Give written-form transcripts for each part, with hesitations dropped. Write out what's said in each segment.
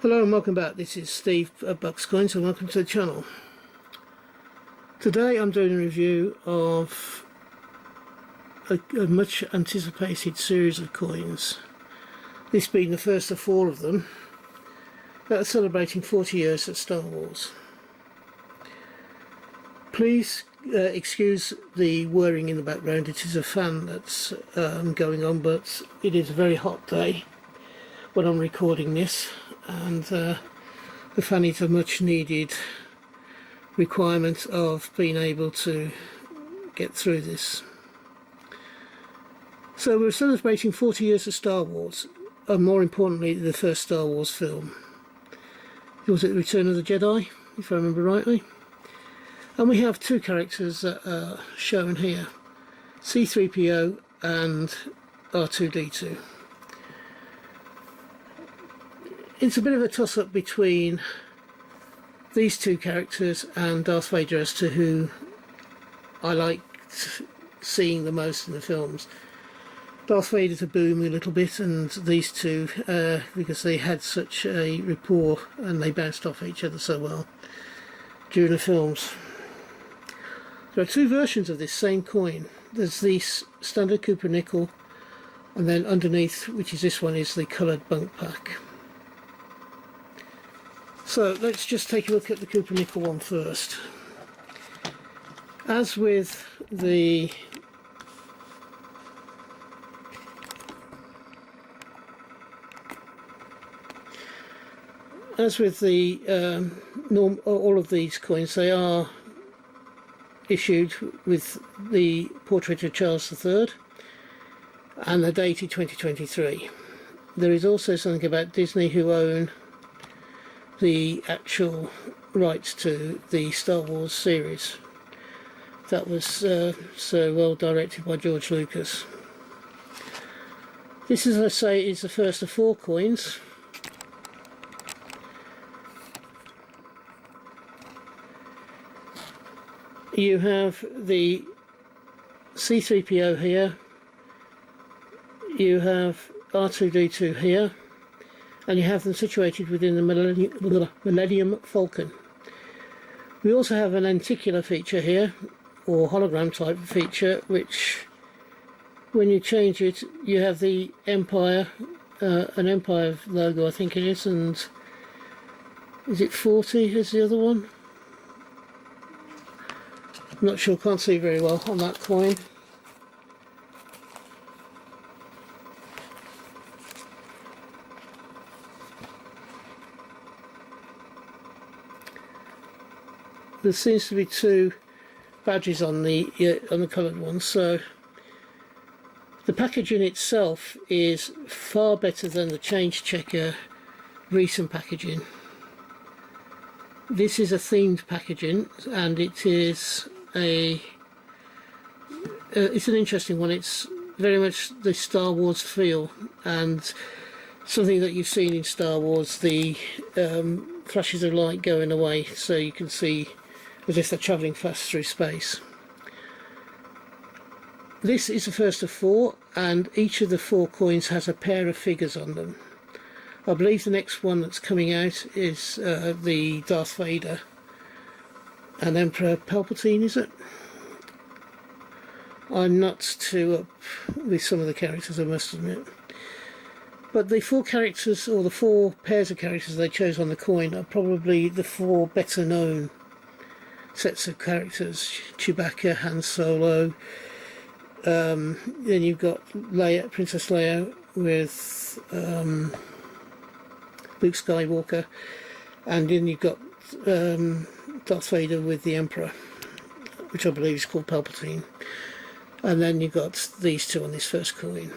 Hello and welcome back. This is Steve at Bucks Coins and welcome to the channel. Today I'm doing a review of a much anticipated series of coins. This being the first of four of them that are celebrating 40 years at Star Wars. Please excuse the whirring in the background. It is a fan that's going on, but it is a very hot day when I'm recording this, and the fan is a much needed requirement of being able to get through this. So we're celebrating 40 years of Star Wars, and more importantly the first Star Wars film. Was it Return of the Jedi, if I remember rightly? And we have two characters that are shown here, C3PO and R2D2. It's a bit of a toss-up between these two characters and Darth Vader as to who I liked seeing the most in the films. Darth Vader's a boom a little bit, and these two, because they had such a rapport and they bounced off each other so well during the films. There are two versions of this same coin. There's the standard Cooper nickel, and then underneath, which is this one, is the coloured bunk pack. So let's just take a look at the Cooper nickel one first. As with the all of these coins, they are issued with the portrait of Charles III, and they're dated 2023. There is also something about Disney, who own the actual rights to the Star Wars series. That was so well directed by George Lucas. This, as I say, is the first of four coins. You have the C3PO here, you have R2D2 here, and you have them situated within the Millennium Falcon. We also have an lenticular feature here, or hologram type feature, which when you change it, you have the Empire, an Empire logo I think it is, and is it 40 is the other one? I'm not sure, can't see very well on that coin. There seems to be two badges on the coloured one, so the packaging itself is far better than the Change Checker recent packaging. This is a themed packaging, and it is it's an interesting one. It's very much the Star Wars feel, and something that you've seen in Star Wars, the flashes of light going away, so you can see as if they're travelling fast through space. This is the first of four, and each of the four coins has a pair of figures on them. I believe the next one that's coming out is the Darth Vader and Emperor Palpatine, is it? I'm not too up with some of the characters, I must admit. But the four characters, or the four pairs of characters they chose on the coin, are probably the four better known sets of characters. Chewbacca, Han Solo, then you've got Leia, Princess Leia with Luke Skywalker, and then you've got Darth Vader with the Emperor, which I believe is called Palpatine, and then you've got these two on this first coin.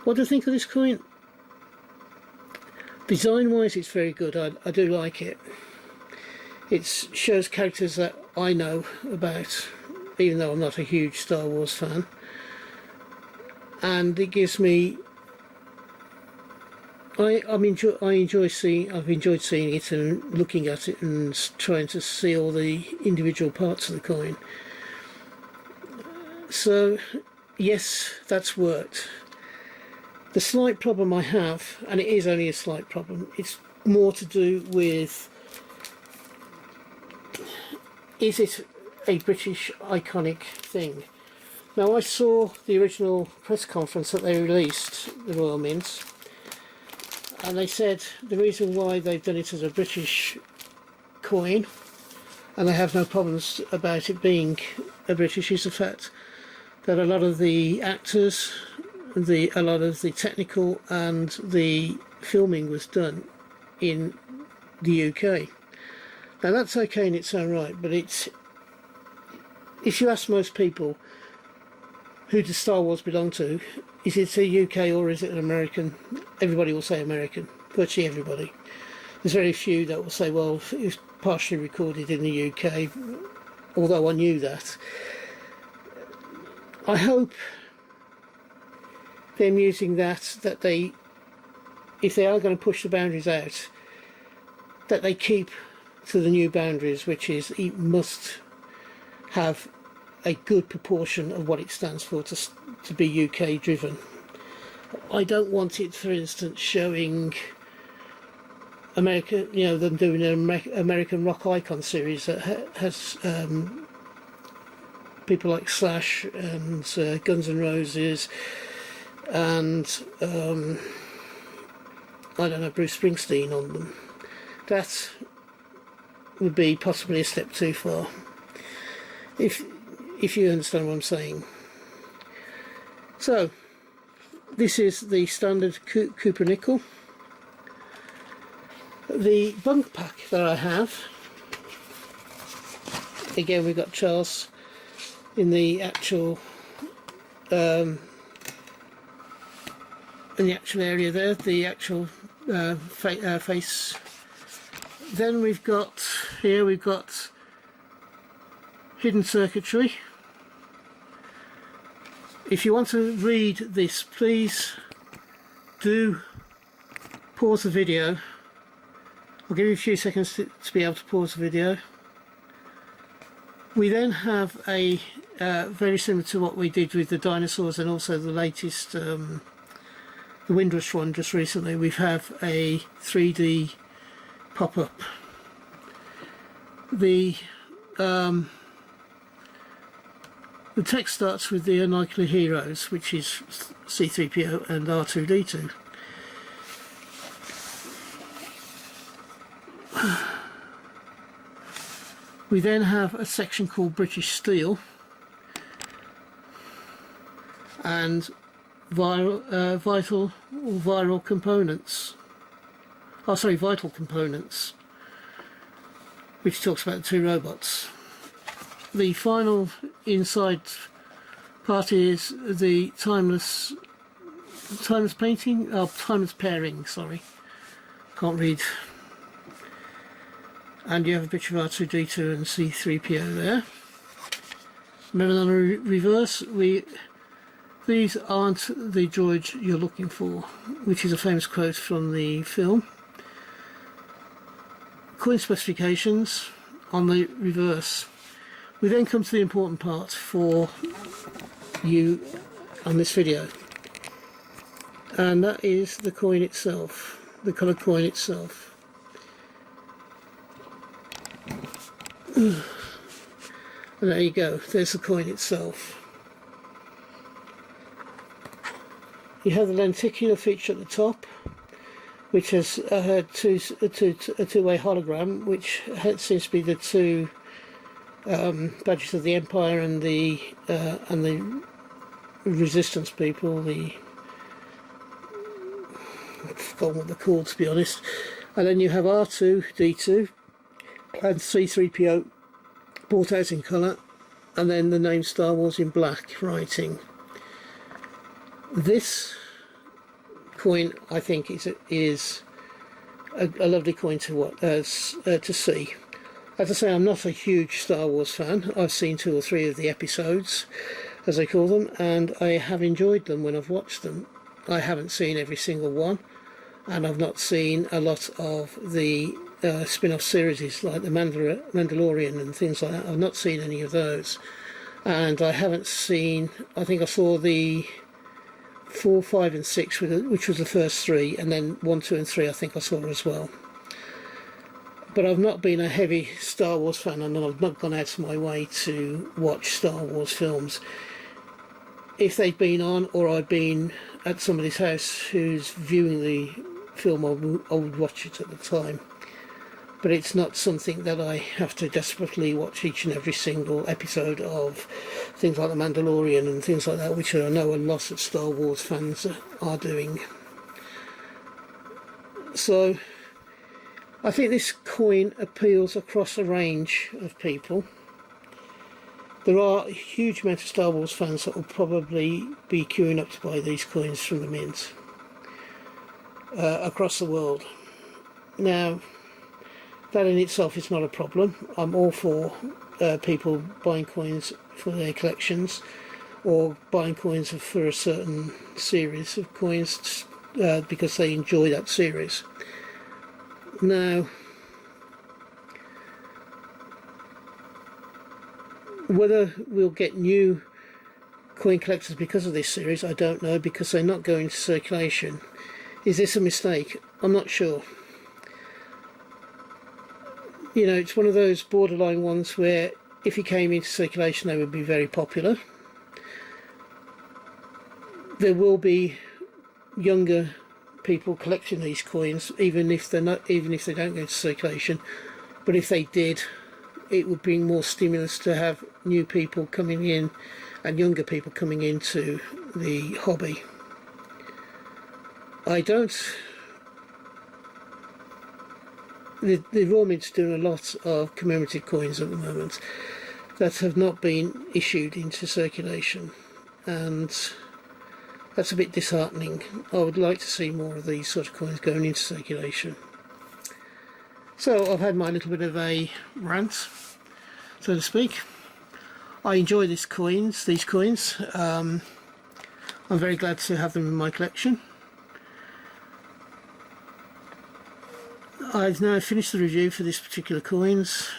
What do you think of this coin? Design wise, it's very good. I do like it. It shows characters that I know about, even though I'm not a huge Star Wars fan, and it gives me I've enjoyed seeing it and looking at it and trying to see all the individual parts of the coin. So yes, that's worked. The slight problem I have, and it is only a slight problem, it's more to do with, is it a British iconic thing? Now, I saw the original press conference that they released, the Royal Mint, and they said the reason why they've done it as a British coin, and they have no problems about it being a British, is the fact that a lot of the actors, a lot of the technical and the filming was done in the UK. Now that's okay in its own right, but it's, if you ask most people who does Star Wars belong to, is it a UK or is it an American? Everybody will say American, virtually everybody. There's very few that will say, well, it was partially recorded in the UK, although I knew that. I hope them using that they, if they are going to push the boundaries out, that they keep to the new boundaries, which is it must have a good proportion of what it stands for to be UK driven. I don't want it, for instance, showing America, you know, them doing an American rock icon series that has people like Slash and Guns N' Roses and I don't know, Bruce Springsteen on them. That would be possibly a step too far, if you understand what I'm saying. So this is the standard Cooper nickel. The bunk pack that I have, again we've got Charles in the actual area there, the actual face. Then we've got here, we've got hidden circuitry. If you want to read this, please do pause the video. I'll give you a few seconds to be able to pause the video. We then have a very similar to what we did with the dinosaurs and also the latest the Windrush one just recently. We have a 3D pop-up. The text starts with the unlikely heroes, which is C3PO and R2D2. We then have a section called British Steel and vital components. Oh, sorry, vital components, which talks about the two robots. The final inside part is the timeless painting, timeless pairing. Sorry, can't read. And you have a picture of R2D2 and C3PO there. Remember, on the reverse, these aren't the droids you're looking for, which is a famous quote from the film. Coin specifications on the reverse. We then come to the important part for you on this video, and that is the coin itself, the coloured coin itself. And there you go, there's the coin itself. You have the lenticular feature at the top, which has a two-way hologram, which seems to be the two badges of the Empire and the Resistance people. I've forgotten what they're called, to be honest. And then you have R2D2 and C3PO brought out in colour, and then the name Star Wars in black writing. This coin, I think, is a lovely coin to see. As I say, I'm not a huge Star Wars fan. I've seen 2 or 3 of the episodes, as they call them, and I have enjoyed them when I've watched them. I haven't seen every single one, and I've not seen a lot of the spin-off series like the Mandalorian and things like that. I've not seen any of those, and I haven't seen, I think I saw the 4, 5 and 6, which was the first 3, and then 1, 2 and 3 I think I saw as well. But I've not been a heavy Star Wars fan, and I've not gone out of my way to watch Star Wars films. If they've been on, or I've been at somebody's house who's viewing the film, I would watch it at the time. But it's not something that I have to desperately watch each and every single episode of things like The Mandalorian and things like that, which I know a lot of Star Wars fans are doing. So I think this coin appeals across a range of people. There are a huge amount of Star Wars fans that will probably be queuing up to buy these coins from the mint across the world. Now, that in itself is not a problem. I'm all for people buying coins for their collections, or buying coins for a certain series of coins because they enjoy that series. Now, whether we'll get new coin collectors because of this series, I don't know, because they're not going into circulation. Is this a mistake? I'm not sure. You know, it's one of those borderline ones where if he came into circulation they would be very popular. There will be younger people collecting these coins, even if they don't go into circulation. But if they did, it would bring more stimulus to have new people coming in and younger people coming into the hobby. The Raw Mint's doing a lot of commemorative coins at the moment that have not been issued into circulation, and that's a bit disheartening. I would like to see more of these sort of coins going into circulation. So I've had my little bit of a rant, so to speak. I enjoy these coins. I'm very glad to have them in my collection. I've now finished the review for this particular coins.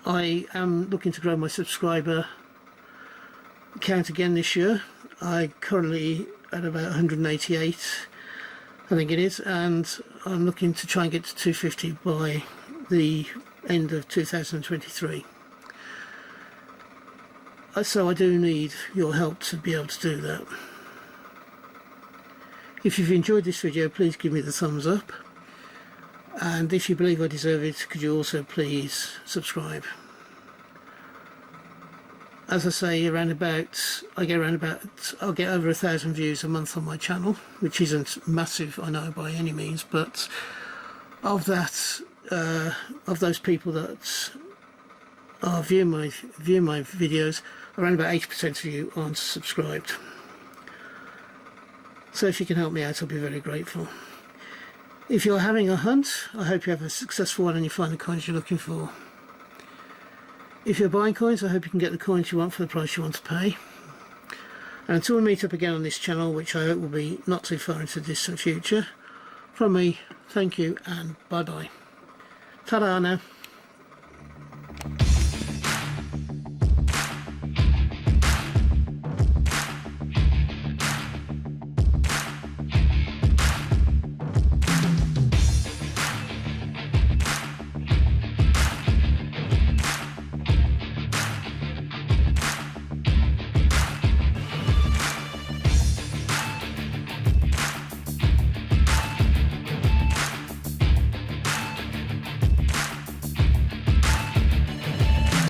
I am looking to grow my subscriber count again this year. I'm currently at about 188, I think it is, and I'm looking to try and get to 250 by the end of 2023. So I do need your help to be able to do that. If you've enjoyed this video, please give me the thumbs up, and if you believe I deserve it, could you also please subscribe. As I say, I'll get over 1,000 views a month on my channel, which isn't massive, I know, by any means, but of that, of those people that are viewing my videos, around about 80% of you aren't subscribed. So if you can help me out, I'll be very grateful. If you're having a hunt, I hope you have a successful one and you find the coins you're looking for. If you're buying coins, I hope you can get the coins you want for the price you want to pay. And until we meet up again on this channel, which I hope will be not too far into the distant future, from me, thank you and bye bye. Ta-da now.